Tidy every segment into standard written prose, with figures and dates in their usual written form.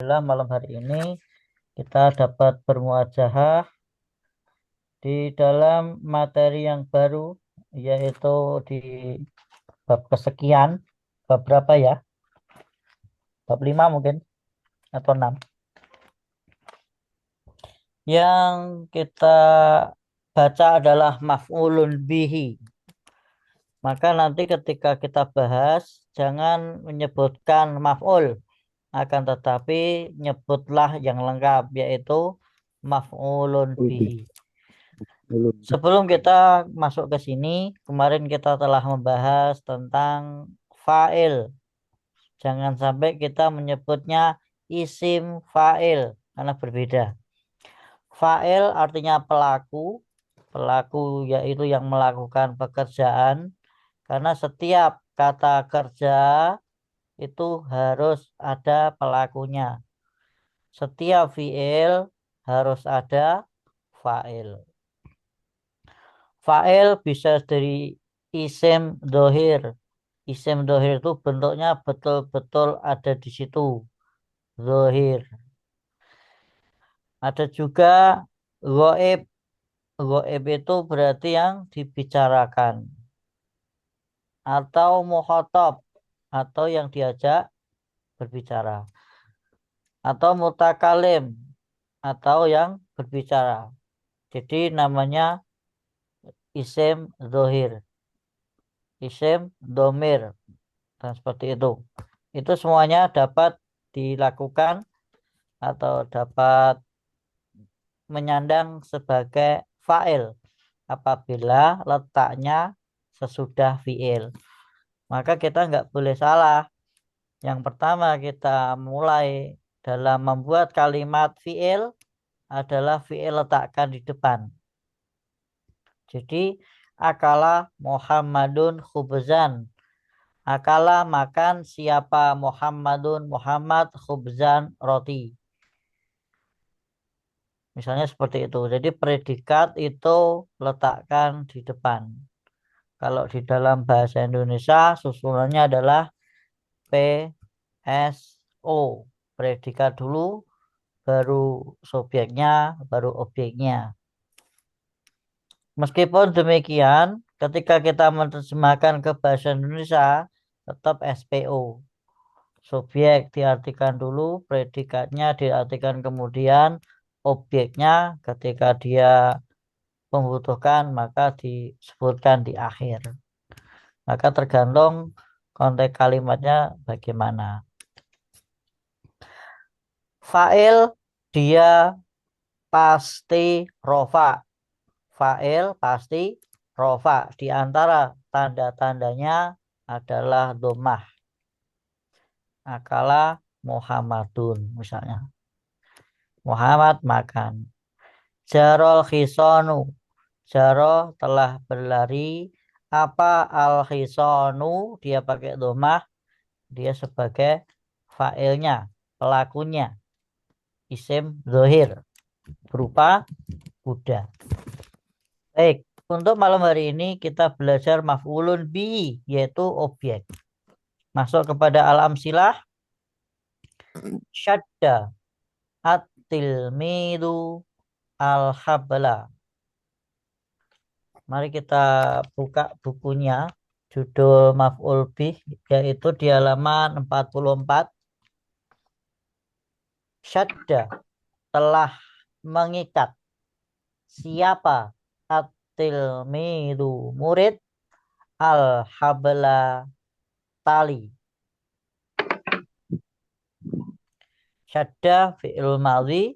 Alhamdulillah malam hari ini kita dapat bermuajahah di dalam materi yang baru, yaitu di bab kesekian. Bab berapa ya? Bab 5 mungkin atau 6. Yang kita baca adalah maf'ulun bihi. Maka nanti ketika kita bahas jangan menyebutkan maf'ul, akan tetapi nyebutlah yang lengkap, yaitu maf'ulun Lebih bihi. belum. Sebelum kita masuk ke sini, kemarin kita telah membahas tentang fa'il. Jangan sampai kita menyebutnya isim fa'il karena berbeda. Fa'il artinya pelaku, pelaku yaitu yang melakukan pekerjaan. Karena setiap kata kerja itu harus ada pelakunya. Setiap fi'il harus ada fa'il. Fa'il bisa dari isim dohir. Isim dohir itu bentuknya betul-betul ada di situ. Dohir. Ada juga goib. Goib itu berarti yang dibicarakan. Atau muhotob. Atau yang diajak berbicara. Atau mutakalim. Atau yang berbicara. Jadi namanya isim dohir. Isim domir. Dan seperti itu. Itu semuanya dapat dilakukan atau dapat menyandang sebagai fa'il apabila letaknya sesudah fi'il. Maka kita nggak boleh salah. Yang pertama kita mulai dalam membuat kalimat fi'il adalah fi'il letakkan di depan. Jadi akala Muhammadun khubzan. Akala makan siapa Muhammadun Muhammad khubzan roti. Misalnya seperti itu. Jadi predikat itu letakkan di depan. Kalau di dalam bahasa Indonesia susunannya adalah P, S, O. Predikat dulu, baru subjeknya, baru objeknya. Meskipun demikian, ketika kita menerjemahkan ke bahasa Indonesia, tetap SPO. Subjek diartikan dulu, predikatnya diartikan kemudian, objeknya ketika dia membutuhkan maka disebutkan di akhir. Maka tergantung konteks kalimatnya bagaimana. Fa'il dia pasti rofa. Fa'il pasti rofa. Di antara tanda-tandanya adalah domah. Akala Muhammadun misalnya. Muhammad makan. Jarol khisonu. Jaro telah berlari. Apa al khisonu? Dia pakai domah. Dia sebagai fa'ilnya, pelakunya. Isim zohir. Berupa kuda. Baik. Untuk malam hari ini kita belajar maf'ulun bi, yaitu objek. Masuk kepada al-amsilah. Syadda at-tilmidu al-habla. Mari kita buka bukunya. Judul maf'ul bih yaitu di halaman 44. Syadda telah mengikat. Siapa? At-tilmidu murid, al-habla tali. Syadda fi'il madhi,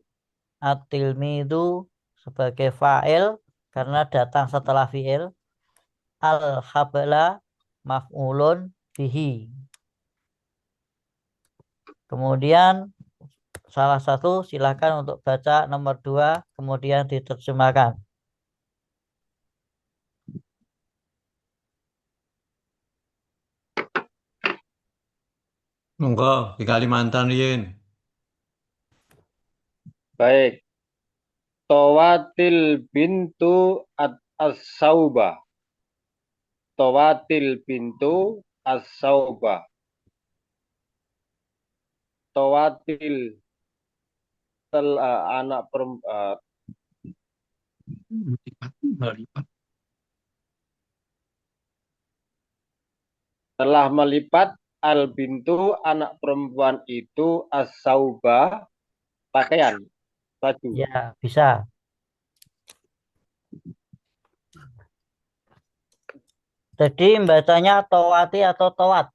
at-tilmidu sebagai fa'il karena datang setelah fi'il, al-habla maf'ulun bihi. Kemudian salah satu silakan untuk baca nomor 2 kemudian diterjemahkan. Monggo di Kalimantan Yin. Baik. Tawatil bintu as-sauba. Tawatil bintu as-sauba. Tawatil anak perempuan Melipat. telah melipat al-bintu anak perempuan itu as-sauba pakaian baju. Ya, bisa. Jadi bacanya towati atau towat.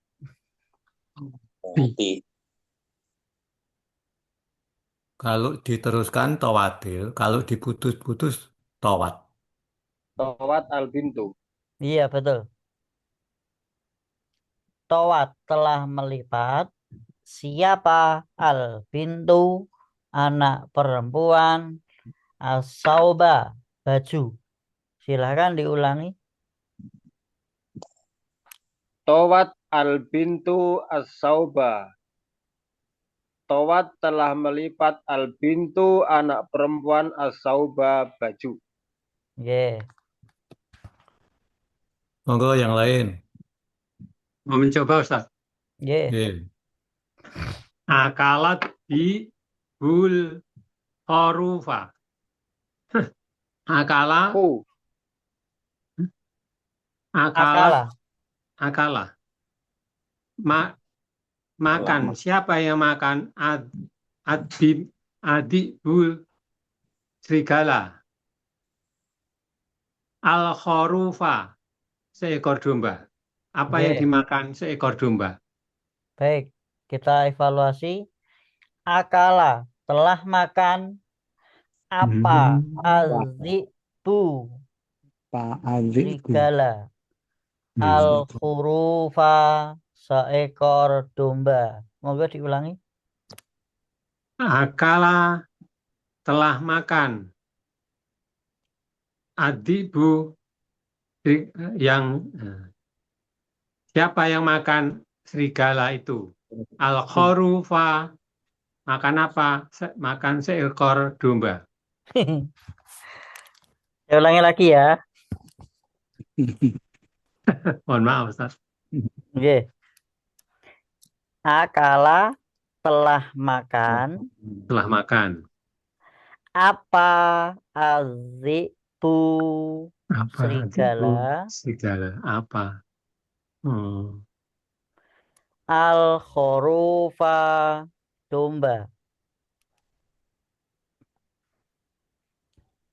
Kalau diteruskan tawatil, kalau diputus-putus tawat. Towat al-bintu. Iya, betul. Towat telah melipat. Siapa al bintu anak perempuan as-sauba baju. Silahkan diulangi. Towat al-bintu as-sauba. Towat telah melipat al-bintu anak perempuan as-sauba baju. Ye. Monggo yang lain. Mau mencoba Ustaz. Ye. Ye. Akalat di bul horufa. Akala, Hu. akala, Akala. akala. Makan. Siapa yang makan? Adik bul serigala. Al khorufa. Seekor domba. Apa yang Ye. dimakan seekor domba? Baik. Kita evaluasi. Akala telah makan apa? Azibu Pak adikku. serigala. Al-khurufa seekor domba. Moga diulangi. Akala telah makan. Adibu yang siapa yang makan serigala itu? Al khorufa makan apa? Makan seekor domba. Saya ulangi lagi ya. Mohon maaf Ustaz. Oke. Akala telah makan Telah makan. apa azibu Apa? serigala Adibu serigala apa? al khorufa domba.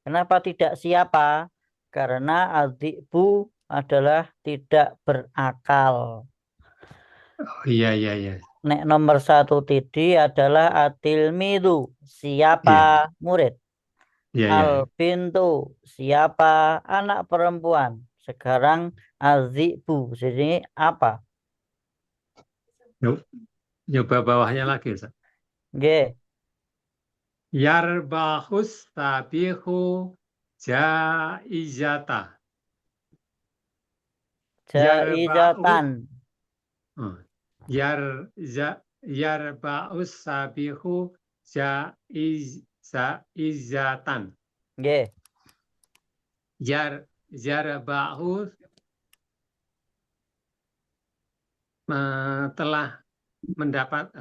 Kenapa tidak siapa? Karena azibu adalah tidak berakal. Oh, iya. Nek nomor satu tidi adalah atilmidu, siapa murid. Iya. Al bintu, siapa anak perempuan. Sekarang azibu, jadi apa? Coba bawahnya lagi Ustaz. G. Yarbahus tabihu jaizata. Jaizatan. Yarba'us sabihu jaizatan. G. Yarba'us telah mendapat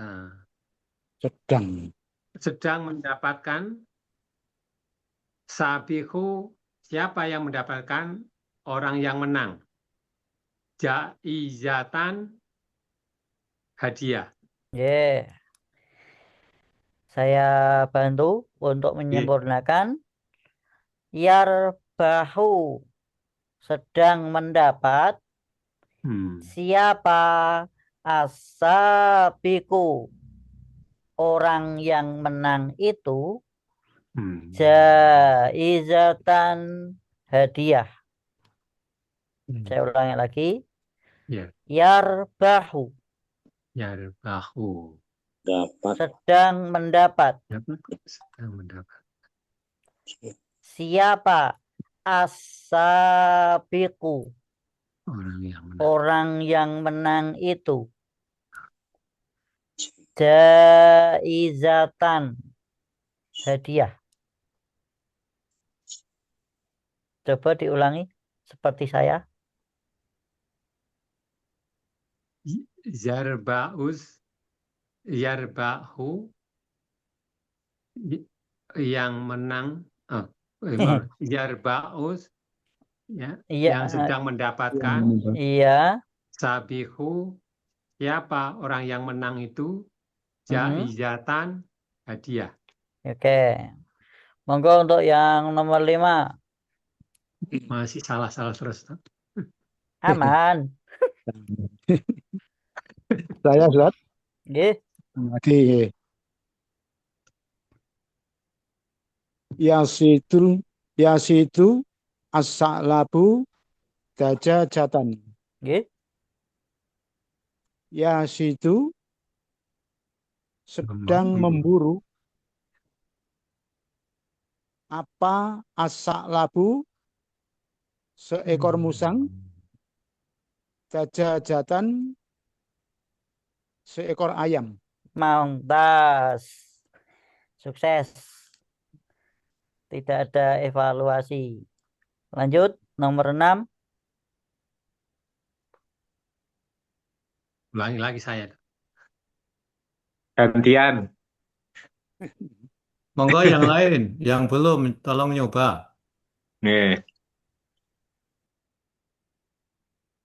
sedang mendapatkan sabihu, siapa yang mendapatkan? Orang yang menang. Jaizatan, hadiah. Saya bantu untuk menyempurnakan. Yarbahu, sedang mendapat. Siapa? Asabiku, orang yang menang itu. Jaizatan, hadiah. Saya ulangi lagi. Yarbahu, sedang mendapat. Siapa? Asabiku, orang yang menang itu. Jaizatan, hadiah. Coba diulangi seperti saya. Yarbahu yang menang, Yarbaus, ya, Iya, yang sedang mendapatkan. iya. Sabihu, siapa orang yang menang itu? Jaizatan, hadiah. Oke. Monggo untuk yang nomor 5. Masih salah-salah terus. Aman. Saya Ustaz. Nggih. Lagi. Yasitu as-sa'labu dajajatan. Nggih. Yasitu sedang memburu apa as-sa'labu seekor musang, dajajatan seekor ayam. Mangtas. Sukses. Tidak ada evaluasi. Lanjut, nomor 6. Ulangi lagi saya. Gantian. Monggo yang lain, yang belum, tolong nyoba. Nih.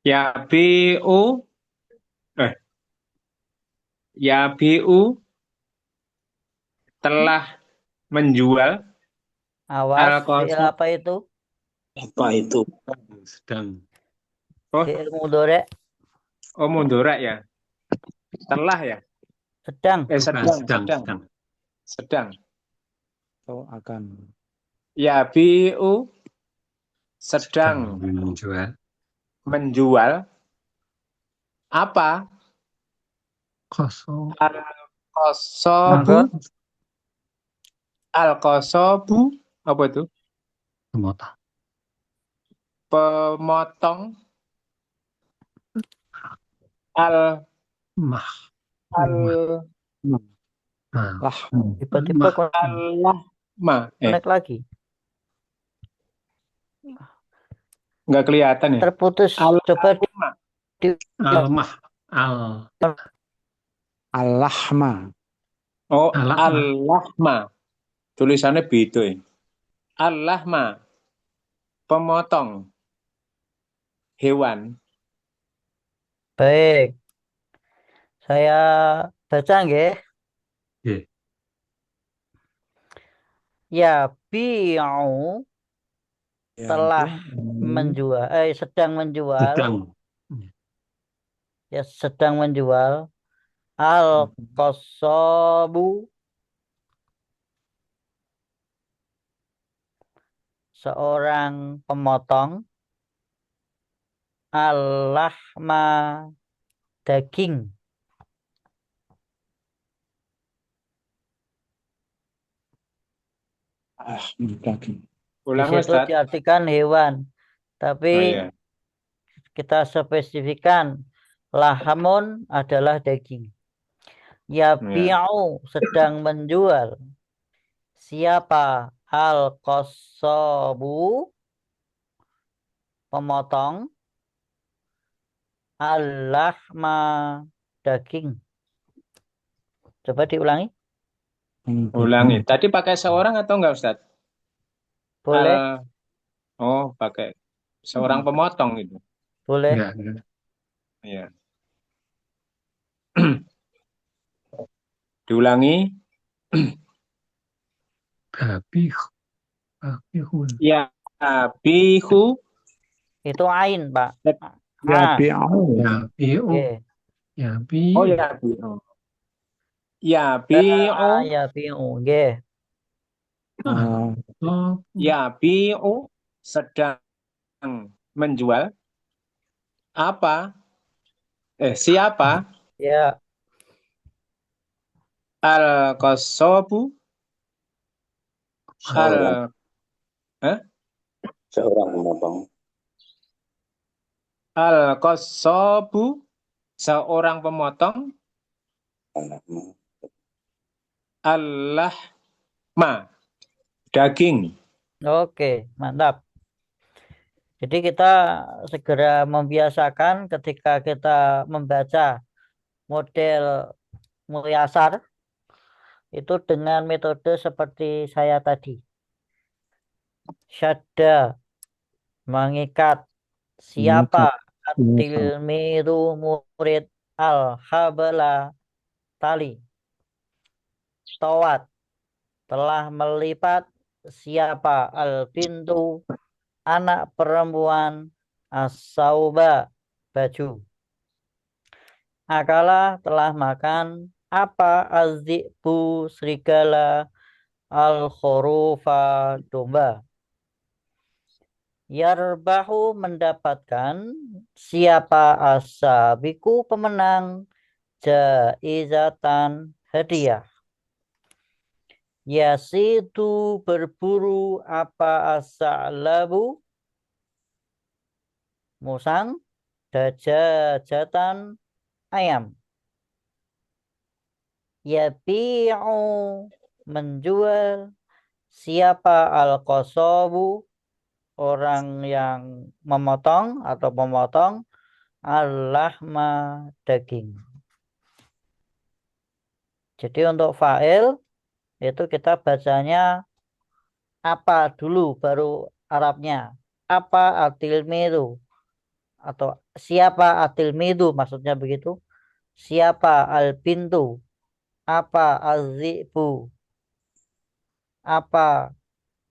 Yabiu. Yabiu telah menjual Awas, fi'il Al-Qasam. apa itu? Apa itu? Sedang. Oh, Fi'il mudhari'. oh mundurak ya. Telah ya. Sedang. Sedang. Atau akan. Yabiu sedang menjual apa? Kosong. Monggo. Al-Qasabu apa itu? Pemotong. Tiba-tiba connect lagi. Nggak kelihatan ya? Terputus. Coba Al-lahma. Oh, al-lahma. Tulisannya beda ya. Al-lahma. Pemotong hewan. Baik. Saya baca nggih. Yabi'u telah menjual, sedang menjual. Ya, sedang menjual. Al-Qasabu seorang pemotong. Al-lahma daging. Daging. Di situ diartikan hewan. Tapi kita spesifikkan lahamun adalah daging. Yabi'u sedang menjual. Siapa? Al-Qasabu pemotong. Al-lahma daging. Coba diulangi. Ulangi. Tadi pakai seorang atau enggak, Ustaz? Boleh. Oh, pakai seorang pemotong itu. Boleh. Iya. Diulangi. Ya, bihu. Itu ain, Pak. Yabi'u. Oh, yabi'u. Yabi'u. Yabi'u, nggih. Yabi'u sedang menjual apa? Siapa? Ya. Al-Qasabu. Seorang pemotong. Al-Qasabu seorang pemotong. Al-lahma daging. Oke, mantap. Jadi kita segera membiasakan ketika kita membaca model muyasar itu dengan metode seperti saya tadi. Syadda, mengikat. Siapa? At-tilmidu, murid. Al-habla, tali. Tawat, telah melipat. Siapa? Al-bintu, anak perempuan. As-sauba, baju. Akala, telah makan. Apa? Az-zi'bu, serigala. Al-khurufa, domba. Yarbahu, mendapatkan. Siapa? As-sabiku, pemenang. Jaizatan, hadiah. Yasitu, berburu. Apa? As-sa'labu, musang. Dajajatan, ayam. Yabi'u, menjual. Siapa? Al-qasabu, orang yang memotong atau memotong. Al-lahma, daging. Jadi untuk fa'il itu kita bacanya apa dulu baru Arabnya. Apa atilmidu, atau siapa atilmidu, maksudnya begitu. Siapa al-bintu, apa az-zi'bu, apa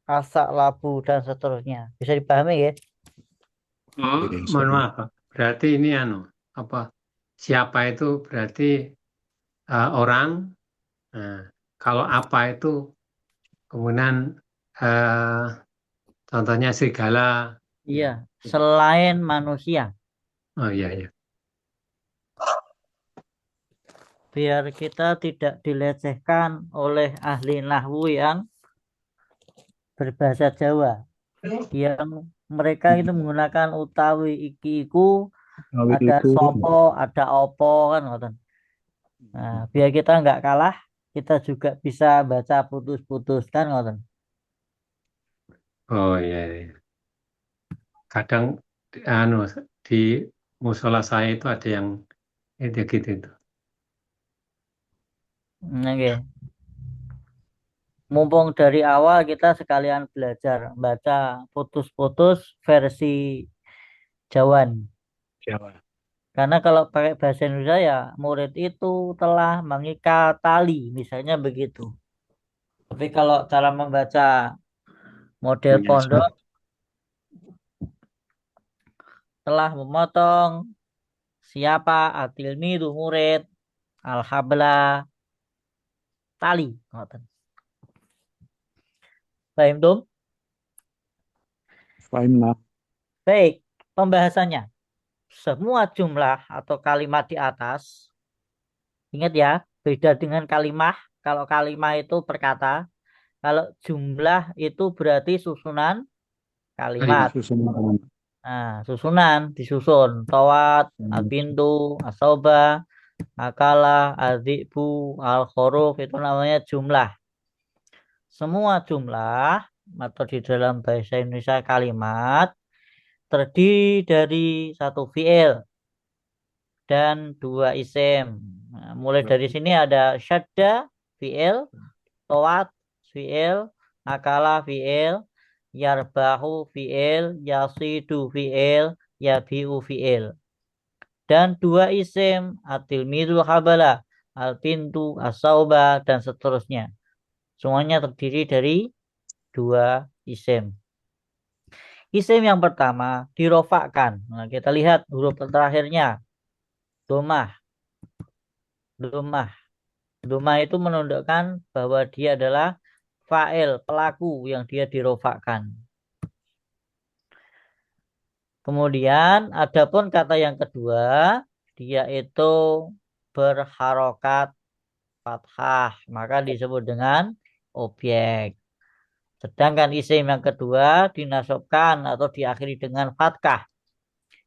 as-sa'labu, dan seterusnya. Bisa dipahami ya? Oh, mohon maaf, Pak. Berarti ini apa? Siapa itu berarti orang. Nah, kalau apa itu kemudian contohnya serigala. Iya, selain manusia. Oh iya iya. Biar kita tidak dilecehkan oleh ahli nahwu yang berbahasa Jawa. Yang mereka itu menggunakan utawi iki iku, ada sopo, ada opo, kan ngoten. Nah, biar kita nggak kalah, kita juga bisa baca putus-putus, kan ngoten. Oh iya iya. Kadang di musola saya itu ada yang itu gitu itu. Oke. Mumpung dari awal kita sekalian belajar baca putus-putus versi Jawan. Jawa. Karena kalau pakai bahasa Indonesia ya murid itu telah mengikat tali, misalnya begitu. Tapi kalau cara membaca model Iya, pondok, telah memotong. Siapa? Atilmidu, murid. Al-habla, tali. Ngoten. Paham, Dum? Fahimna. Baik, pembahasannya. Semua jumlah atau kalimat di atas, ingat ya, beda dengan kalimah. Kalau kalimah itu perkata, kalau jumlah itu berarti susunan kalimat. Susunan. Nah, susunan, disusun. Tawat, al-bintu, as-sauba, akala, al-dhi'bu, al-khuruf, itu namanya jumlah. Semua jumlah atau di dalam bahasa Indonesia kalimat terdiri dari satu fi'il dan dua isim. Nah, mulai dari sini ada syadda, fi'il, tawat, fi'il, akala, fi'il, yarbahu, fi'il, yasidu, fi'il, yabi'u, fi'il. Dan dua isim, atilmidu, habala, al-bintu, as-sauba, dan seterusnya. Semuanya terdiri dari dua isim. Isim yang pertama dirofakkan. Nah, kita lihat huruf terakhirnya. Domah. Domah. Domah itu menunjukkan bahwa dia adalah fa'il, pelaku yang dia dirofakkan. Kemudian adapun kata yang kedua, dia itu berharokat fathah, maka disebut dengan objek. Sedangkan isim yang kedua dinasabkan atau diakhiri dengan fathah.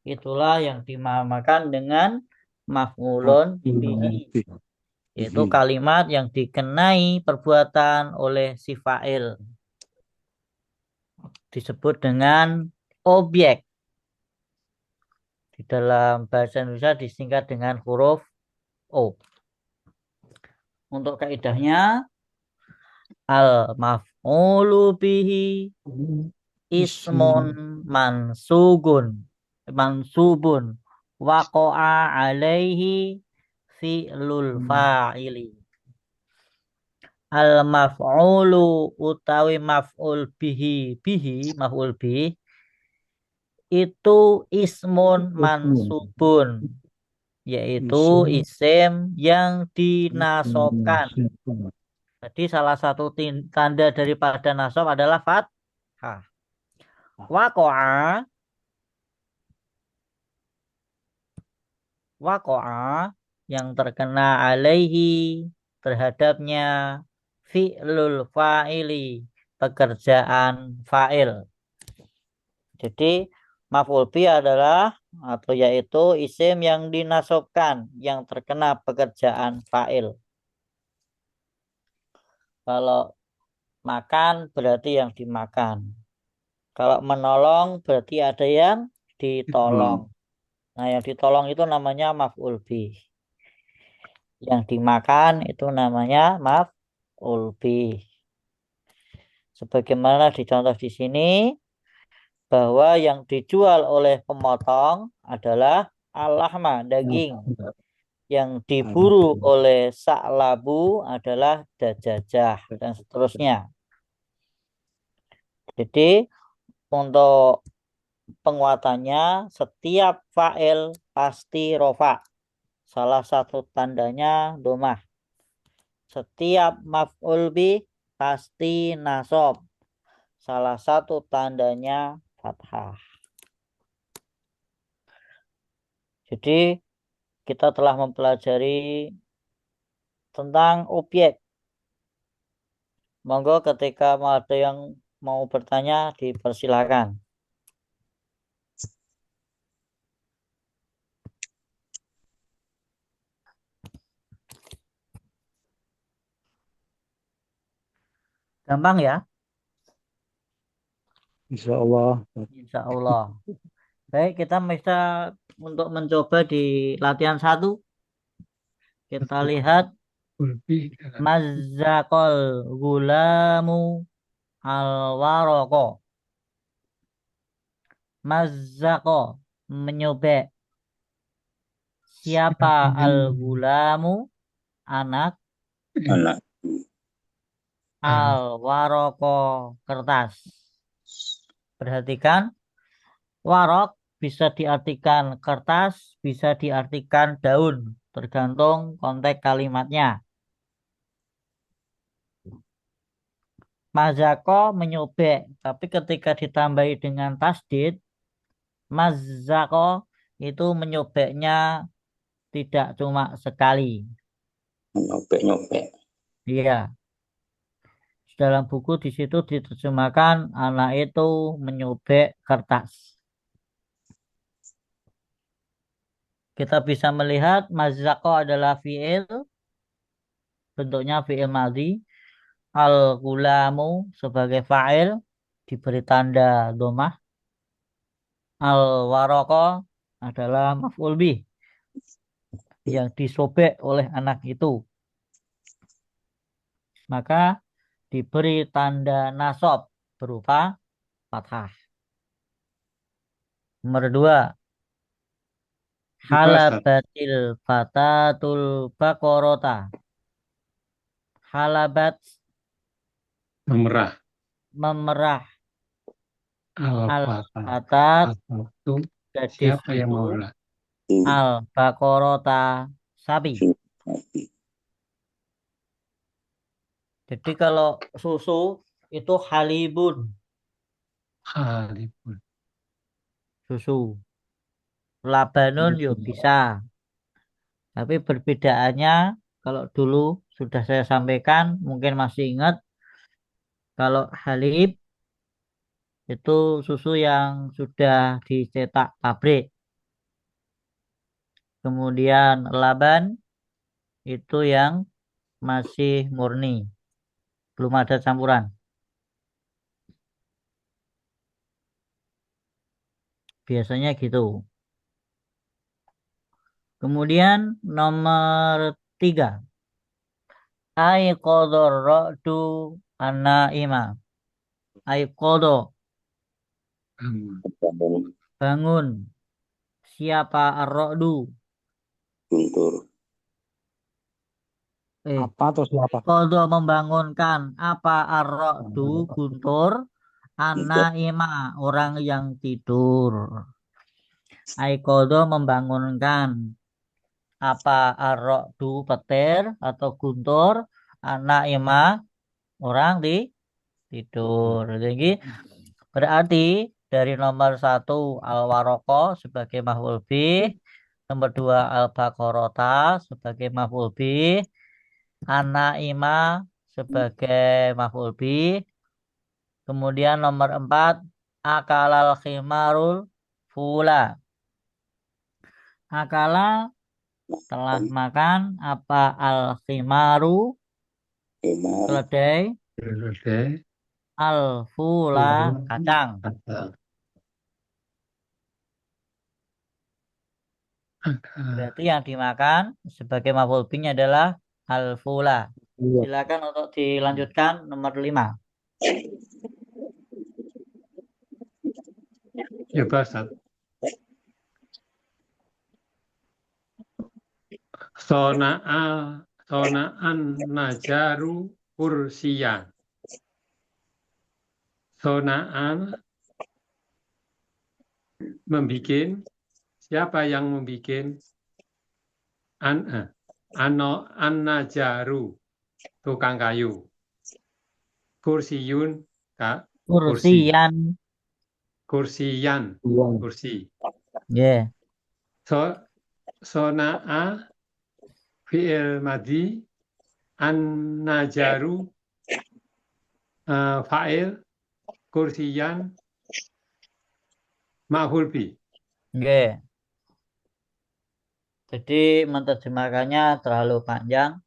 Itulah yang dinamakan dengan maf'ulun bihi, yaitu kalimat yang dikenai perbuatan oleh si fa'il. Disebut dengan objek. Di dalam bahasa Indonesia disingkat dengan huruf O. Untuk kaidahnya, Al maf'ulu bihi ismun mansubun waqa'a alaihi fi'lul fa'ili. Al maf'ulu utawi maf'ul bihi itu ismun mansubun, yaitu isim yang dinasobkan. Jadi salah satu tanda daripada nasab adalah fathah. Waqa'a yang terkena alaihi terhadapnya fi'lul fa'ili, pekerjaan fa'il. Jadi maf'ul bi adalah atau yaitu isim yang dinasobkan yang terkena pekerjaan fa'il. Kalau makan berarti yang dimakan. Kalau menolong berarti ada yang ditolong. Nah, yang ditolong itu namanya maf'ul bi. Yang dimakan itu namanya maf'ul bi. Sebagaimana dicontoh di sini bahwa yang dijual oleh pemotong adalah al-lahma, daging. Yang diburu oleh sa'labu adalah dajajah dan seterusnya. Jadi untuk penguatannya setiap fa'il pasti rofa. Salah satu tandanya domah. Setiap maf'ul bi pasti nasob. Salah satu tandanya fathah. Jadi kita telah mempelajari tentang objek. Monggo ketika ada yang mau bertanya dipersilakan. Gampang ya? Insya Allah. Insya Allah. Baik, kita bisa untuk mencoba di latihan 1. Kita lihat mazzaqal gulamu al-waraqo. Mazzaqo, menyobek. Siapa al-gulamu? Anak. Anak. Al-waraqo, kertas. Perhatikan, warok bisa diartikan kertas, bisa diartikan daun, tergantung konteks kalimatnya. Mazako menyobek, tapi ketika ditambahi dengan tasdid, mazako itu menyobeknya tidak cuma sekali. Nyopek-nyopek. Iya. Dalam buku di situ diterjemahkan anak itu menyobek kertas. Kita bisa melihat mazako adalah fi'il, bentuknya fi'il madhi. Al-gulamu sebagai fa'il diberi tanda domah. Al-waraqo adalah maf'ul bih yang disobek oleh anak itu. Maka diberi tanda nasab berupa fathah. Nomor 2. Halabatil fatatul baqarata. Halabat Memerah. memerah. Al-Fatah. Al-fatat Itu gadis siapa yang itu. memerah? Al-baqarata sapi. Jadi kalau susu itu halibun, Halibun. susu. Labanun yuk bisa. Tapi perbedaannya kalau dulu sudah saya sampaikan, mungkin masih ingat, kalau halib itu susu yang sudah dicetak pabrik. Kemudian laban itu yang masih murni, belum ada campuran. Biasanya gitu. Kemudian nomor 3. Ai qadar ra'du An-naima. Aiqodo. Bangun. Bangun. Siapa ar-ra'du? Guntur. Apa atau siapa? Aiqodo membangunkan. Apa ar-ra'du? Guntur. An-naima. Orang yang tidur. Aiqodo membangunkan. Apa ar-ra'du? Petir atau guntur. An-naima. Orang tidur. Jadi berarti dari nomor 1 al-waroko sebagai maf'ul bih, nomor 2 al-baqarata sebagai maf'ul bih, an-naima sebagai maf'ul bih, kemudian nomor 4 akalal khimarul fula. Akala telah makan, apa al-khimaru Himar. keledai, Keledai. al-fula kacang. Berarti yang dimakan sebagai maf'ul bihnya adalah al-fula. Iya. Silakan untuk dilanjutkan nomor 5. Ya, Ustaz. Sona'an najaru kursiyan. Sona'an membikin. Siapa yang membikin? An-najaru, tukang kayu. Kursiyun, Kak. Kursiyan. Kursiyan, Iya. kursi. Yeah. Sona'a fi'il madi, an-najaru fa'il, kursiyan ma'hul bi. Yeah. Jadi menerjemahkannya terlalu panjang.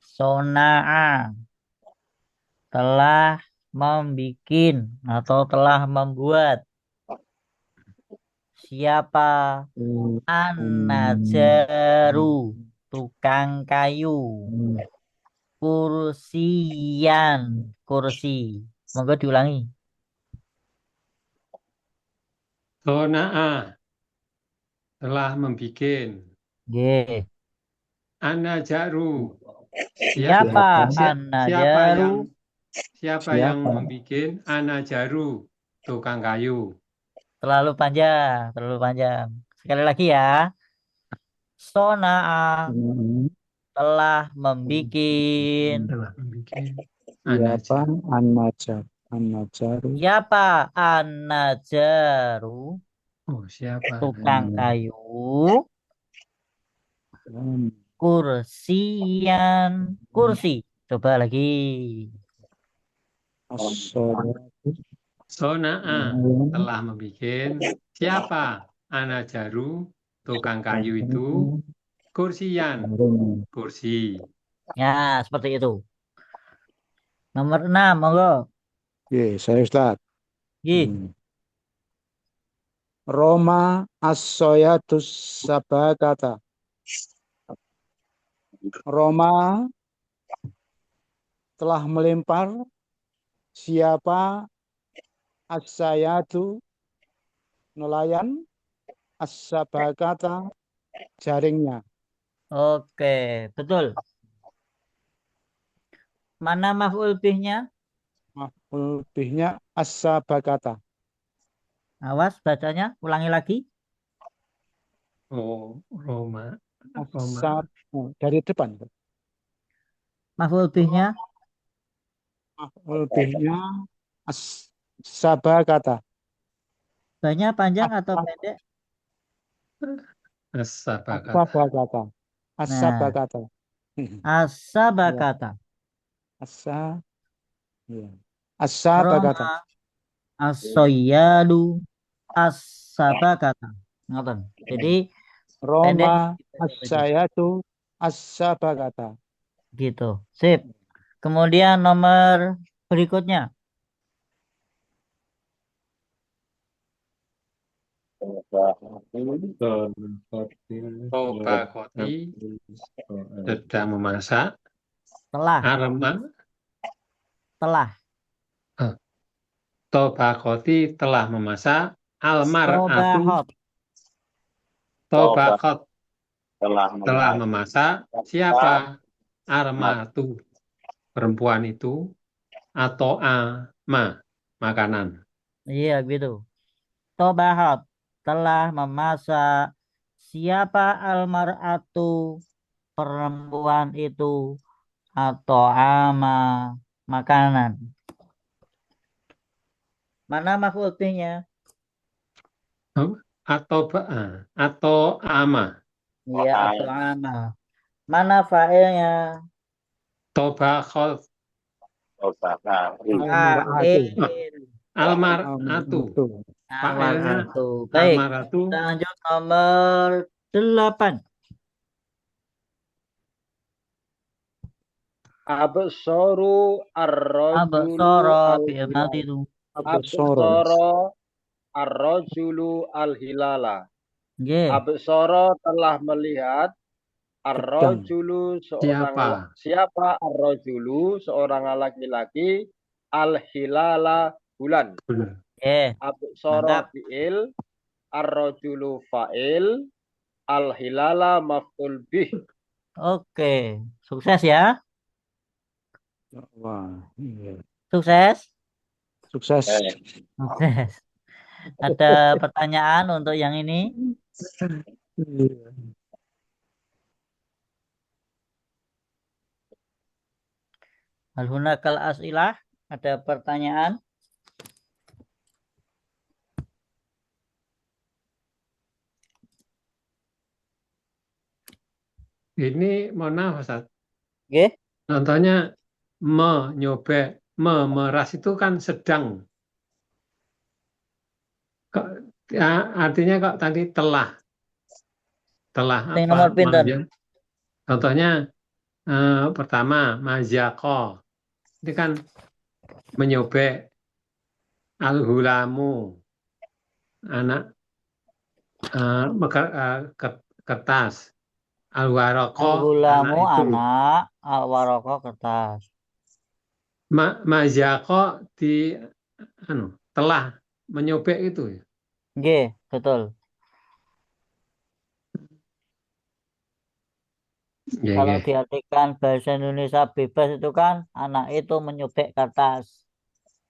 Sona'a telah membikin atau telah membuat. Siapa? An-najaru, tukang kayu. Kursiyan, kursi. Monggo diulangi. Sona'a telah membikin. Yeah. An-najaru. Siapa Siapa an-najaru? yang membikin an-najaru, tukang kayu? Terlalu panjang. Sekali lagi ya. Sona'a telah membikin. Siapa an-najaru? Siapa an-najaru? Oh, siapa? Tukang kayu. Kursiyan, kursi. Coba lagi. Sona'a telah membikin. Siapa an-najaru, tukang kayu itu? Kursiyan, kursi. Ya, seperti itu. Nomor 6, monggo. Iya, saya Ustaz. Roma as-soyatus sabakata. Roma telah melempar. Siapa as-sayatu nelayan, as-sabakata jaringnya. Oke, betul. Mana maf'ul bihnya? Maf'ul bihnya as-sabakata. Awas bacanya, ulangi lagi. Oh, Roma. Dari depan. Maf'ul bihnya? Maf'ul bihnya as-sabakata. Banyak panjang atau pendek? As-sabakata. As-sabakata. As-sabakata. As-sabakata. Roma as-soyadu as-sabakata. Ngoten. Jadi Roma pendek as-sayatu as-sabakata. gitu. Sip. Kemudian nomor berikutnya. Koti sedang memasak. Telah. Arma telah. Tobakoti telah memasak. Almar'atu Tobahot. tobakot telah telah memasak. memasak. Siapa? Armatu, perempuan itu. Atau makanan. Iya gitu. Tobahot telah memasak. Siapa almar'atu, perempuan itu, atau makanan. Mana maf'ul bihnya? Atau ama. Iya, atau Mana fa'ilnya? Tobakot. Tobakari. Almar'atu. Fa'il. Almar'atu. Fa'ilnya Almar'atu. Baik, almar'atu. kita lanjut nomor 8. Absaru ar-rajulu Absara fi'il madhi itu. Absara ar-rajulu al-hilala. Nggih. Absara telah melihat ar-rajulu siapa ar-rajulu seorang laki-laki al-hilala bulan. Nggih. Absara Mantap. fi'il, ar-rajulu fa'il, al-hilala maf'ul bih. Oke, sukses ya. Wah, iya. Sukses. Sukses. Sukses. Ada pertanyaan untuk yang ini? Iya. Hal hunakal as'ilah? Ada pertanyaan? Ini mohon maaf Ustaz. Nggih. Contohnya menyobek, memeras itu kan sedang. Artinya kok tadi telah Sing apa? nomor pinten? Contohnya pertama mazako. Ini kan menyobek. Al-hulamu, anak kertas. Al-waroko, Al-gulamu anak itu. anak, al-waroko kertas. Mazako telah menyobek itu. Nggih, betul. Ya, Kalau ya. diartikan bahasa Indonesia bebas itu kan anak itu menyobek kertas.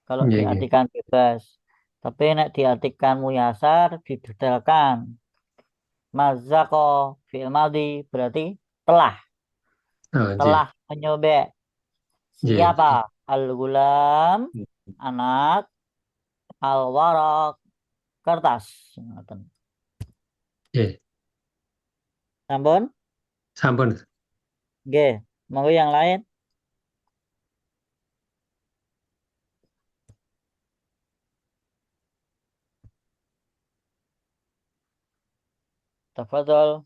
Kalau Ya, ya. diartikan bebas. Tapi nek diartikan muyasar didetailkan. Mazako fi'il madhi berarti telah. Oh, Telah menyobek. Ya. Siapa? Al-gulam, anak, al-waraq, kertas. Ngoten. Ya. Sampun? Sampun. Nggih, monggo yang lain. Tafadhol.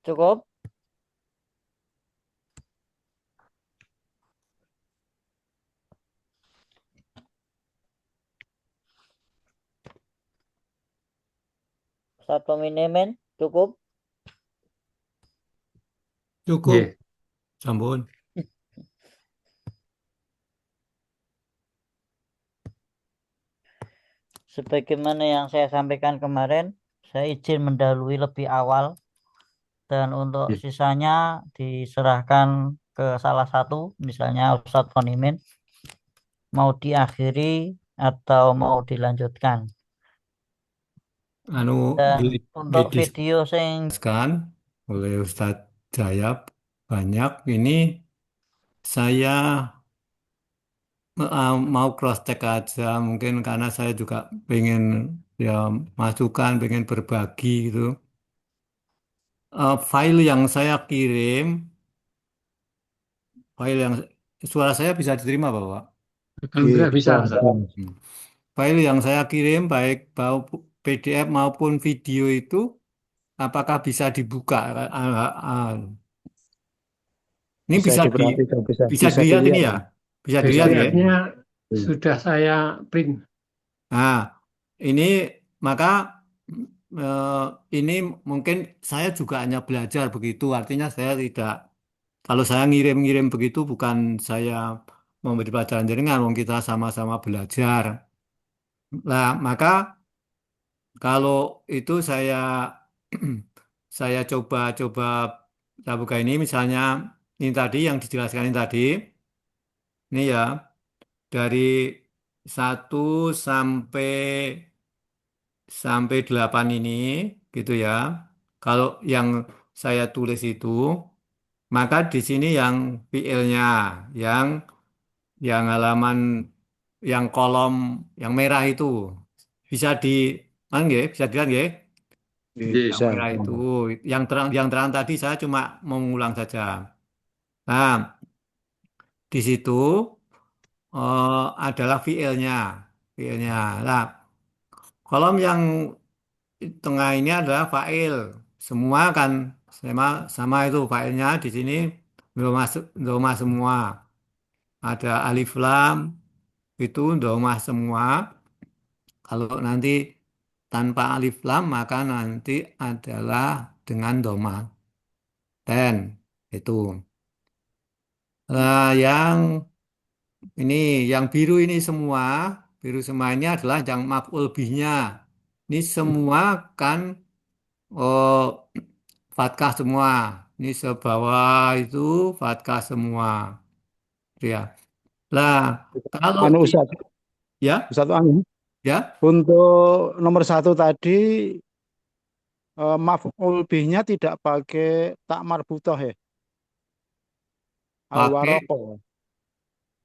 Cukup? Satu minimin cukup? Cukup. Ya. Sampun. Sebagaimana yang saya sampaikan kemarin, saya izin mendahului lebih awal. Dan untuk Ya. sisanya diserahkan ke salah satu, misalnya Ustadz Konimin, mau diakhiri atau mau dilanjutkan. Dan untuk video yang dijelaskan oleh Ustadz Jayab banyak. Ini saya mau cross check aja, mungkin karena saya juga pengen ya masukan, pengen berbagi gitu. File yang saya kirim, suara saya bisa diterima Bapak? Alhamdulillah bisa. File yang saya kirim baik PDF maupun video itu apakah bisa dibuka? Ini bisa diperhatikan, bisa dilihat ini ya? Bisa dilihat ya? Lihatnya sudah saya print. Nah, ini maka ini mungkin saya juga hanya belajar begitu, artinya saya tidak Kalau saya ngirim-ngirim begitu bukan saya memberi pelajaran jaringan, wong kita sama-sama belajar. Nah, maka kalau itu saya coba-coba saya buka ini misalnya ini tadi yang dijelaskan ini tadi, ini ya dari 1 sampai sampai 8 ini gitu ya. Kalau yang saya tulis itu, maka di sini yang PL-nya, yang halaman yang kolom yang merah itu bisa di mana nggih? Bisa dilihat nggih? Yang Bisa. merah itu, yang terang tadi saya cuma mau mengulang saja. Nah, di situ adalah VL-nya, VL-nya. Nah, kolom yang tengah ini adalah file. Semua kan sama sama itu filenya di sini Doma semua. Ada alif lam itu Doma semua. Kalau nanti tanpa alif lam maka nanti adalah dengan Doma 10 itu. Nah, yang ini yang biru semua ini adalah yang maf'ul bihnya. Ini semua kan oh Fatkah semua. Ini sebawah itu Fatkah semua. Gitu ya. Lah, kalau Anu Ustaz, ya, Ustaz anu. ya, Untuk nomor 1 tadi maf'ul bihnya tidak pakai tak marbutoh ya, pakai al-waraqah.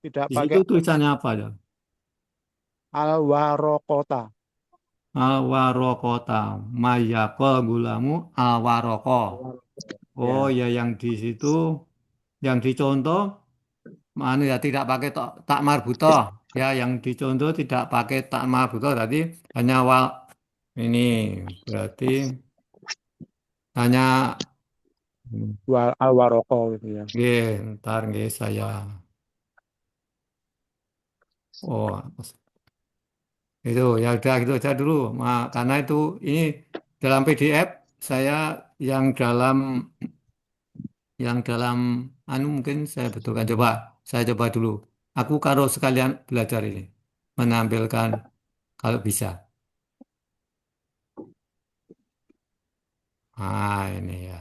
Tidak di situ pakai tulisannya apa ya? al-waraqata. Alwarokota, mayakol gulamu alwaroko. Oh Ya. ya, yang di situ, yang dicontoh, mana ya tidak pakai tak marbutoh. Ya, yang dicontoh tidak pakai tak marbutoh. Tadi hanya ini berarti hanya Al-waraqah gitu ya. nggih, ntar nggih saya. Oh, itu ya udah gitu aja dulu. Karena itu ini dalam PDF saya yang dalam anu mungkin saya betulkan coba. Saya coba dulu. Aku karo sekalian belajar ini menampilkan kalau bisa. Ah, ini ya.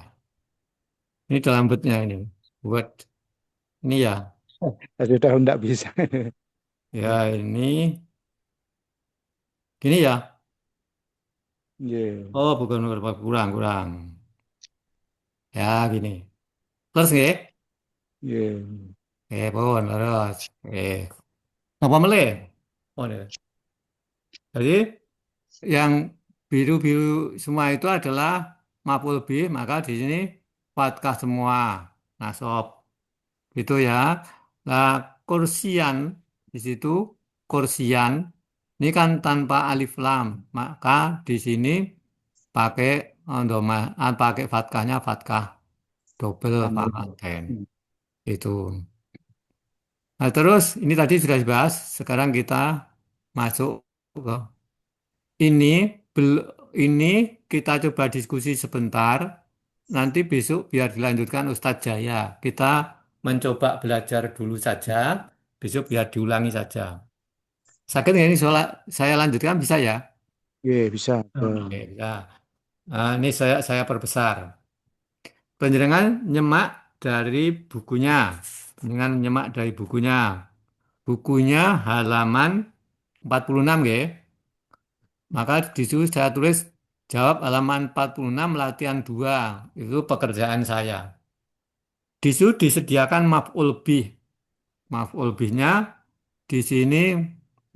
Ini dalam Word-nya ini. Word. Ini ya. Ya sudah tidak bisa. Ya, ini gini ya. Iya, Oh, bukan kurang, kurang. Ya, gini. Terus nggih? iya. Pun terus. Apa meleh? Oh, ini. Jadi yang biru-biru semua itu adalah maf'ul bih, maka di sini fathah semua. Nasab. Gitu ya. Nah, kursian di situ kursian ini kan tanpa alif lam, maka di sini pakai pakai fathahnya fathah double Tambahan. fathah itu. Nah, terus ini tadi sudah dibahas, sekarang kita masuk ke ini ini kita coba diskusi sebentar. Nanti besok biar dilanjutkan Ustadz Jaya. Kita mencoba belajar dulu saja. Besok biar diulangi saja. Sakit nggak ini saya lanjutkan bisa ya? Iya, bisa. Oke, bisa. Nah, ini saya perbesar. Penjenengan nyemak dari bukunya. Dengan nyemak dari bukunya. Bukunya halaman 46 ya. Maka di situ saya tulis jawab halaman 46 latihan 2. Itu pekerjaan saya. Di situ disediakan maf'ul bih. Maf'ul bihnya di sini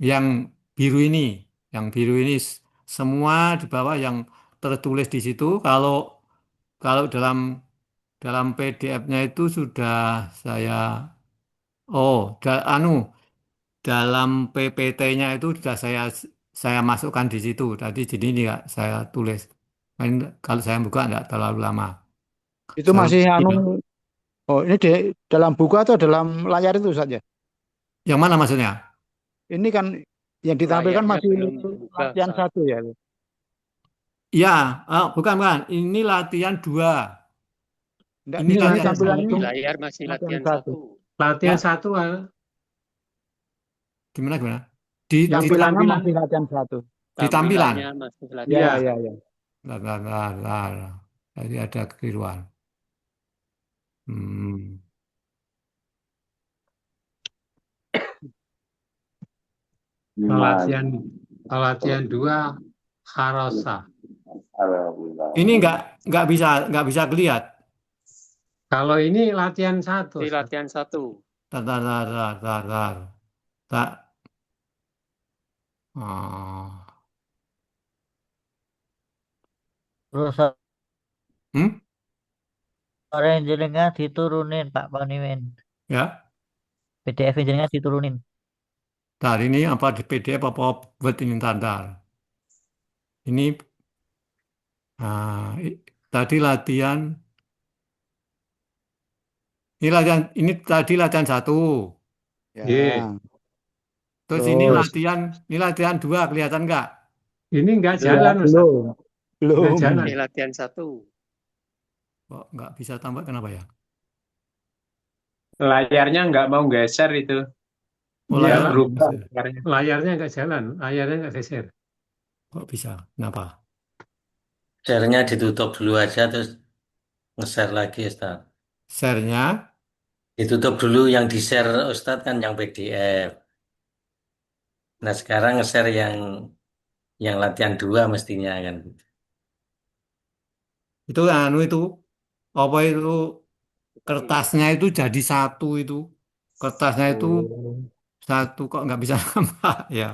yang biru ini. Yang biru ini semua di bawah yang tertulis di situ. Kalau kalau dalam PDF-nya itu sudah saya dalam PPT-nya itu sudah saya masukkan di situ. Tadi jadi ini ya saya tulis. Kalau saya buka tidak terlalu lama. Itu Saya masih ulangi anu. ya. Oh, ini dalam buku atau dalam layar itu saja? Yang mana maksudnya? Ini kan yang ditampilkan Layarnya masih belum dibuka, latihan Ustaz. 1 ya. Ya, bukan bukan. Ini latihan 2. Enggak, Ini di sini latihan latihan tampilannya Di satu. layar masih latihan latihan satu. satu. Latihan ya satu, gimana gimana? Di yang di, Tampilannya tampilan. masih latihan satu. di tampilan. Tampilannya masih Ya, latihan Iya, ya, satu. ya. Bentar, bentar, bentar, bentar. Tadi ada kekeliruan. Hmm. Mas, latihan latihan dua Harosa. alhamdulillah. Ini nggak bisa kelihat. Kalau ini latihan satu, Di Ustaz. latihan satu. Tar, tar, tar, tar, tar, tar. Tak. Oh. Terus Hmm? sore jenengan diturunin Pak Panimin. Ya. PDF jenengan diturunin. Tar ini apa di PDF apa Word ini tar. Ini tadi latihan. Ini tadi latihan satu. Iya. Ya. Terus ini Terus, latihan, ini latihan dua kelihatan nggak? Ini nggak Belum. ya jalan, Ustaz. belum. Nggak Belum. jalan. Ini latihan satu. Kok nggak bisa tambah kenapa ya? Layarnya nggak mau geser itu. Oh Iya, Nggak layar nggak berubah bisa. layarnya. layarnya nggak jalan. Layarnya nggak geser. Kok bisa? Kenapa? Share-nya ditutup dulu aja terus nge-share lagi Ustaz. Share-nya, Ditutup dulu yang di-share Ustaz kan yang PDF. Nah sekarang nge-share yang latihan dua mestinya kan. itu anu itu apa itu kertasnya itu jadi satu itu. Kertasnya itu Oh. satu kok nggak bisa nambah ya.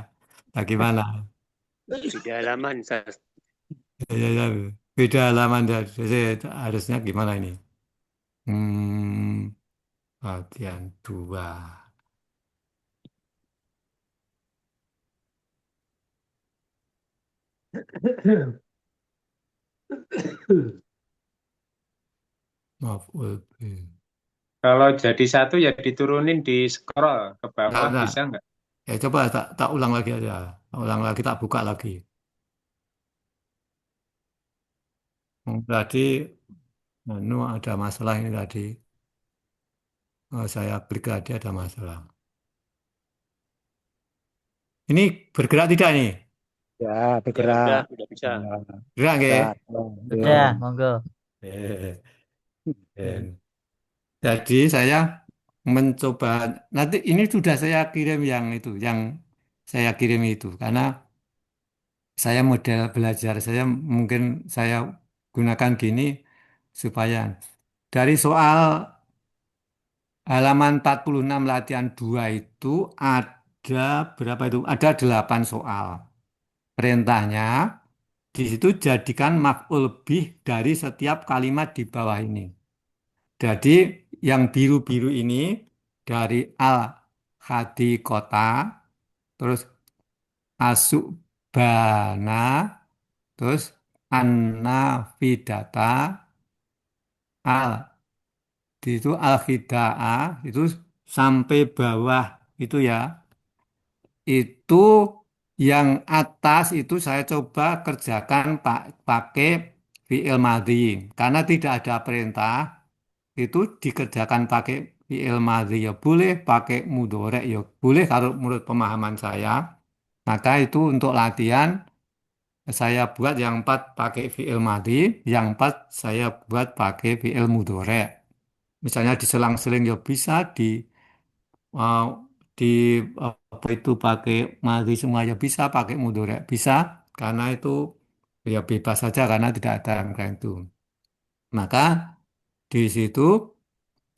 Nah, gimana? Di halaman. Ya, ya, beda halaman dari harusnya gimana ini? Hmm, latihan dua. Maaf, Kalau jadi satu ya diturunin di scroll ke Nggak, bawah nggak. bisa nggak? Ya coba tak ulang lagi aja. Tak ulang lagi, tak buka lagi. Tadi anu ada masalah ini tadi. Saya klik tadi ada masalah. Ini bergerak tidak ini? Ya, Ya bergerak. udah bisa. Ya, Gerak nggih? gerak. Ya. Ya, Oh. monggo. Eh, Jadi saya mencoba nanti ini sudah saya kirim yang itu, yang saya kirim itu karena saya model belajar saya mungkin saya gunakan gini supaya dari soal halaman 46 latihan 2 itu ada berapa itu? Ada 8 soal. Perintahnya di situ jadikan maf'ul bih dari setiap kalimat di bawah ini. Jadi yang biru-biru ini dari al hadi kota, terus asuk bana, terus anna fidata, al itu al khidaa itu sampai bawah itu ya. Itu yang atas itu saya coba kerjakan pakai fi'il madhi karena tidak ada perintah itu dikerjakan pakai fi'il madhi ya boleh pakai mudhari ya boleh kalau menurut pemahaman saya maka itu untuk latihan saya buat yang empat pakai fi'il madhi yang empat saya buat pakai fi'il mudhari misalnya diselang-seling ya bisa uh, di apa itu pakai madhi semuanya bisa pakai mudhari bisa karena itu ya bebas saja karena tidak ada rangkaian itu maka di situ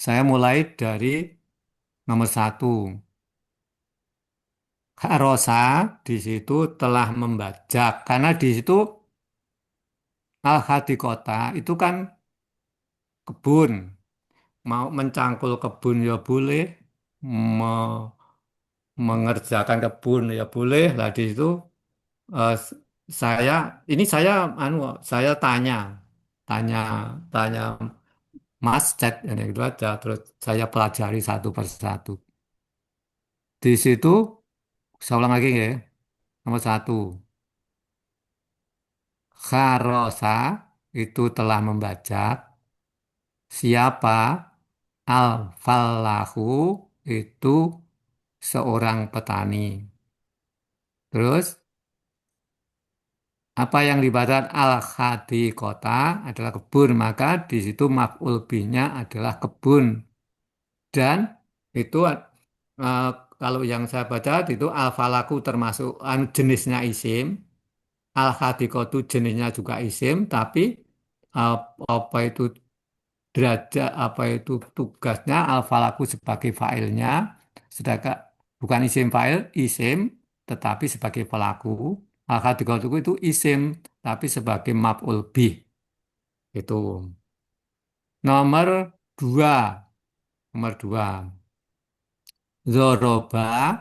saya mulai dari nomor satu. Kak Rosa di situ telah membajak karena di situ al kota itu kan kebun. Mau mencangkul kebun ya boleh, me- mengerjakan kebun ya boleh. Lah di situ eh, saya saya saya tanya tanya Mas chat yang itu aja terus saya pelajari satu persatu. Di situ saya ulang lagi ya. Nomor satu. Kharosa itu telah membajak. siapa al-falahu itu seorang petani. Terus apa yang dibacakan al-hadiqota adalah kebun, maka di situ maf'ul bihnya adalah kebun. Dan itu eh, kalau yang saya baca itu al-falaku termasuk jenisnya isim, al-hadiqotu jenisnya juga isim, tapi eh, apa itu derajat apa itu tugasnya al-falaku sebagai fa'ilnya, sedangkan bukan isim fa'il, isim tetapi sebagai pelaku. Al-hadiqotu itu isim tapi sebagai maf'ul bih itu. Nomor dua, nomor dua. Zoroba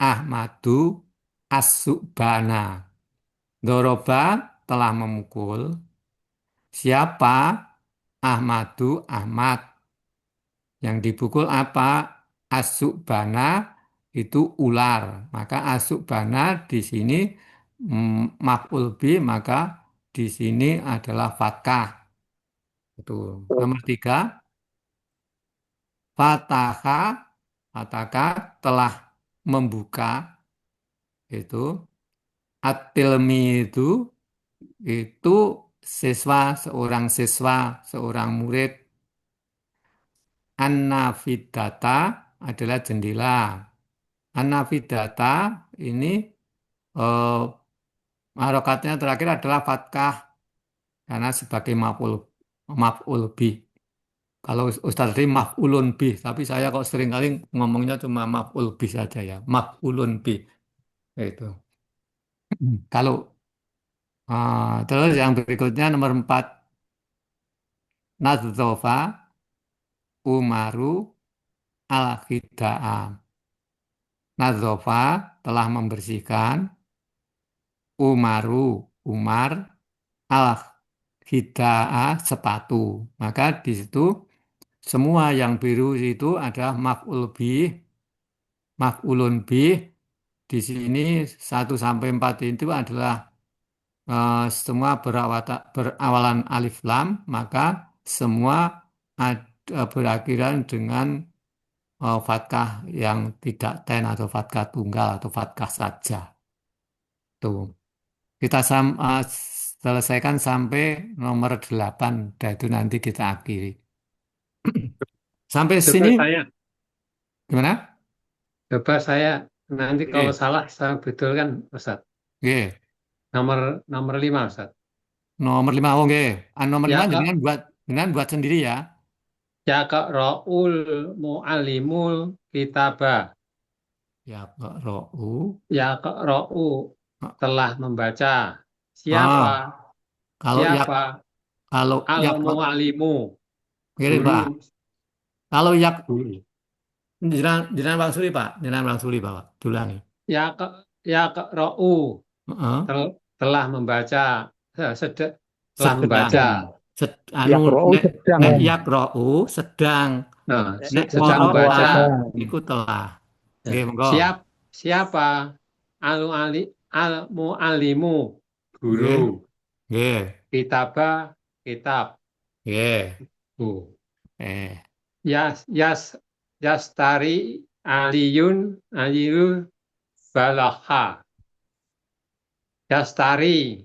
Ahmadu As-Subana. Zoroba telah memukul. Siapa? Ahmadu Ahmad. Yang dipukul apa? As-Subana itu ular. Maka As-Subana di sini maf'ul bih, maka di sini adalah fathah. Itu. Nomor tiga. Fataha, Fataha telah membuka itu. At-tilmi itu siswa, seorang murid. An-nafidata adalah jendela. An-nafidata ini eh, harokatnya terakhir adalah fathah karena sebagai maf'ul bih. Kalau Ustaz tadi maf'ulun bih, tapi saya kok sering kali ngomongnya cuma maf'ul bih saja ya, maf'ulun bih itu. Kalau terus yang berikutnya nomor 4, Nadzofa Umaru al-Khida'a. Nadzofa telah membersihkan, Umar al-Khida'a sepatu. Maka di situ semua yang biru itu adalah maf'ulun bih. Di sini 1 sampai 4 itu adalah semua berawalan alif lam, maka semua berakhiran dengan fathah yang tidak ten atau fathah tunggal atau fathah saja. Tuh. Kita selesaikan sampai nomor 8 dan itu nanti kita akhiri. Sampai Coba sini saya, gimana? coba saya nanti kalau Oke. salah saya betulkan Ustaz. Oke. Nomor 5 Ustaz. Nomor 5, oke. Nomor 5 Ya kak, jangan buat sendiri ya. ya kak Raul Mu'alimul Kitabah. Ya, ro'u. Ya kak Ra'u telah membaca. Siapa? Ah, kalau yak Siapa? kalau Al yak Mu'alimu. Gini Guru. Pak, kalau yak Guru. jenengan Bang Suli Pak, jenengan Bang Suli Pak, diulangi. Ya kak Ra'u Heeh. telah membaca. Telah Sedang. membaca. Ya Anu roh sedang. nek yak ro'u sedang, Nah, nek sedang membaca. iku telah. Nggih, monggo. Siapa? Al Mu'alimu. Guru. Nggih. Nggih. Kitabah. Kitab. Nggih. Oh. Yastari Aliyun Balakha. Yastari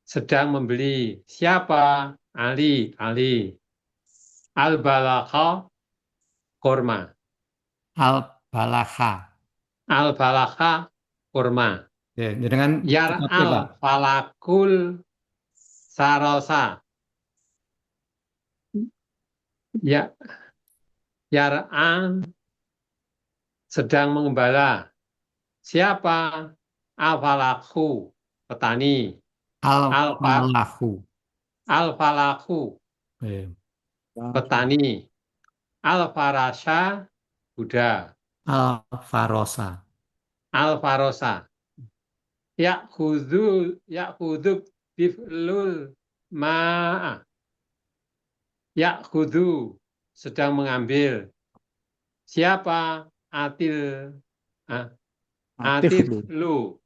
sedang membeli. Siapa? Ali. Al Balakha kurma. Al-balagha. Al Balakha kurma. Nggih, jenengan Yar cepat al Pak. falakul sarosa. Ya, Yar'an sedang mengembala. Siapa? Al-Falakhu, petani. Al-falahu. Al-Falakhu, Nggih. petani. Al-Farasha, kuda. Al-farosa. Al-Farosa. Ya'khudhu biflul ma'a. Ya'khudhu sedang mengambil. Siapa? Atiflu,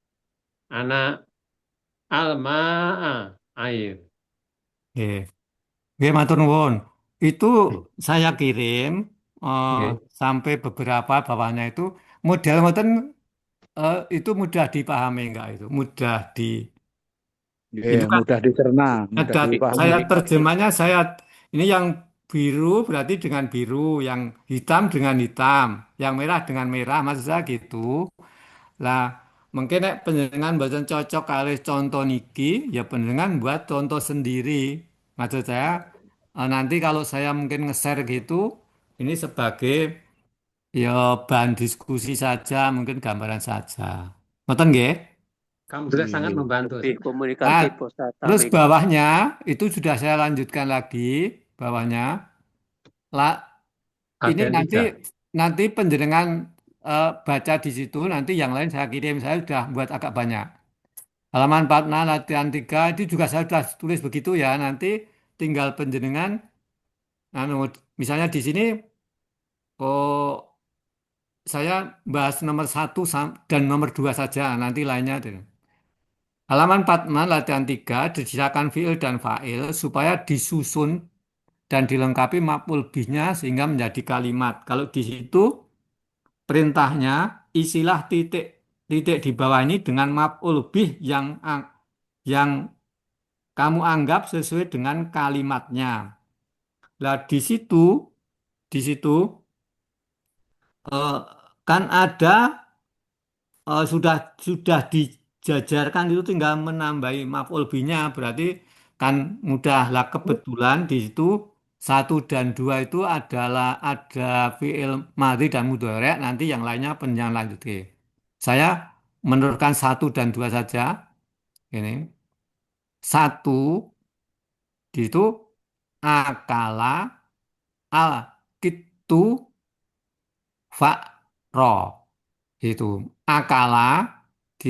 anak. Al-ma'a, air. Nggih. Nggih, matur nuwun. itu saya kirim eh, Oke. sampai beberapa bawahnya itu model ngoten itu mudah dipahami enggak itu? Mudah di itu Ya, kan mudah dicerna, mudah ada saya dipahami. terjemahnya saya ini yang biru berarti dengan biru, yang hitam dengan hitam, yang merah dengan merah, maksud saya gitu. Lah, mungkin nek panjenengan mboten cocok kali contoh niki, ya panjenengan buat contoh sendiri. Maksud saya nanti kalau saya mungkin nge-share gitu, ini sebagai ya bahan diskusi saja, mungkin gambaran saja. Ngoten nggih? Kamu sudah sangat Iya. membantu, Lebih Ustaz. Ah, komunikatif Ustaz terus sampaikan. bawahnya itu sudah saya lanjutkan lagi, bawahnya. Lah, ini Bagian nanti 3. nanti penjenengan baca di situ, nanti yang lain saya kirim. Saya sudah buat agak banyak. Halaman 46 latihan 3 itu juga saya sudah tulis begitu ya. Nanti tinggal penjenengan, anu, misalnya di sini, oh saya bahas nomor satu dan nomor 2 saja. Nanti lainnya. Halaman 46 latihan 3 disediakan fiil dan fa'il supaya disusun dan dilengkapi maf'ul bihnya sehingga menjadi kalimat. Kalau di situ perintahnya isilah titik di bawah ini dengan maf'ul bih yang kamu anggap sesuai dengan kalimatnya. Nah, di situ eh, kan ada sudah dijajarkan itu tinggal menambahi maf'ul bihnya berarti kan mudah lah kebetulan di situ satu dan dua itu adalah ada fiil madhi dan mudhari nanti yang lainnya penjang lanjut. Saya meneruskan satu dan dua saja. Ini satu di situ akala al kitu fa'ro itu akala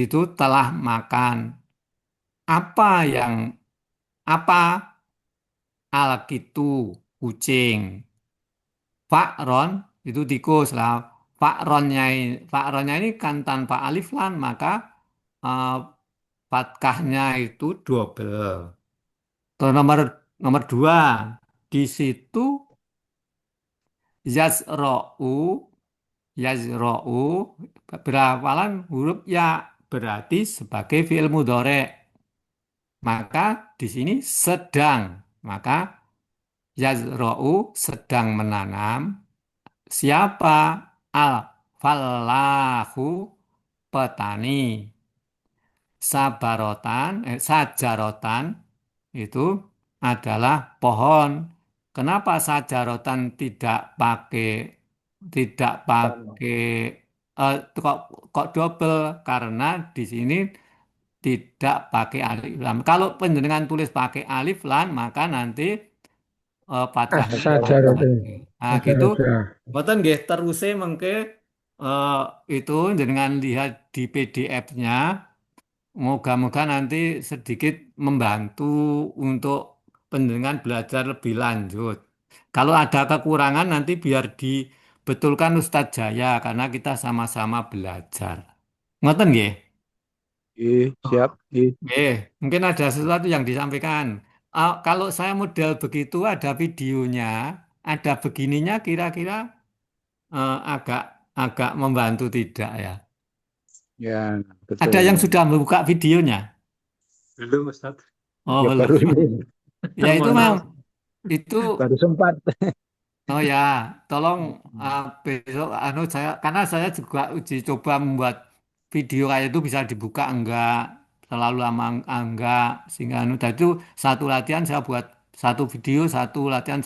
itu telah makan apa yang apa alkitu kucing fakron itu tikus lah fakronnya ini kan tanpa alif lam maka eh, fathahnya itu double. Terus nomor nomor dua di situ yazro'u yazro'u berawalan huruf ya berarti sebagai fi'il mudhari. Maka di sini sedang. Maka yazro'u sedang menanam. Siapa? Al-fallahu petani. Sajarotan itu adalah pohon. Kenapa sajarotan tidak pakai kok double? Karena di sini tidak pakai alif lam. Kalau penjenengan tulis pakai alif lam, maka nanti fathahnya Saja double. itu. Nah, Saja gitu. saja. Mboten nggih teruse mengke eh, itu jenengan lihat di PDF-nya. Moga-moga nanti sedikit membantu untuk penjenengan belajar lebih lanjut. Kalau ada kekurangan nanti biar dibetulkan Ustadz Jaya karena kita sama-sama belajar. Ngoten nggih? Iya, siap. Iya. Mungkin ada sesuatu yang disampaikan. Kalau saya model begitu ada videonya, ada begininya kira-kira agak agak membantu tidak ya? Ya, Ada betul. yang sudah membuka videonya? Belum, Ustaz. Oh, Ya belum. baru ini, Ya itu Mohon memang maaf. itu. baru sempat. Oh ya, tolong besok saya karena saya juga uji coba membuat video kayak itu bisa dibuka enggak terlalu lama enggak sehingga dan itu satu latihan saya buat satu video, satu latihan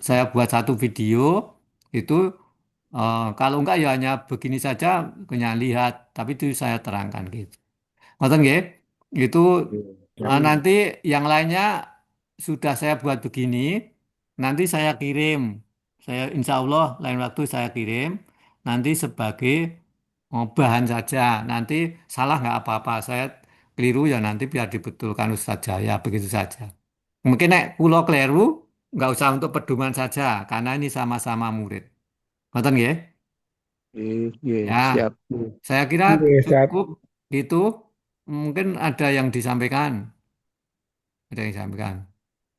saya buat satu video itu kalau enggak ya hanya begini saja hanya lihat tapi itu saya terangkan gitu. Ngoten nggih? Itu Ya. nanti yang lainnya sudah saya buat begini, nanti saya kirim. Saya insya Allah lain waktu saya kirim. Nanti sebagai bahan saja. Nanti salah nggak apa-apa. Saya keliru ya nanti biar dibetulkan Ustaz Jaya begitu saja. Mungkin nek pulau keliru nggak usah untuk pedoman saja karena ini sama-sama murid. Ngoten nggih? Iya, iya, Ya, siap. saya kira Iya, Ustaz. cukup itu. Mungkin ada yang disampaikan. Ada yang disampaikan.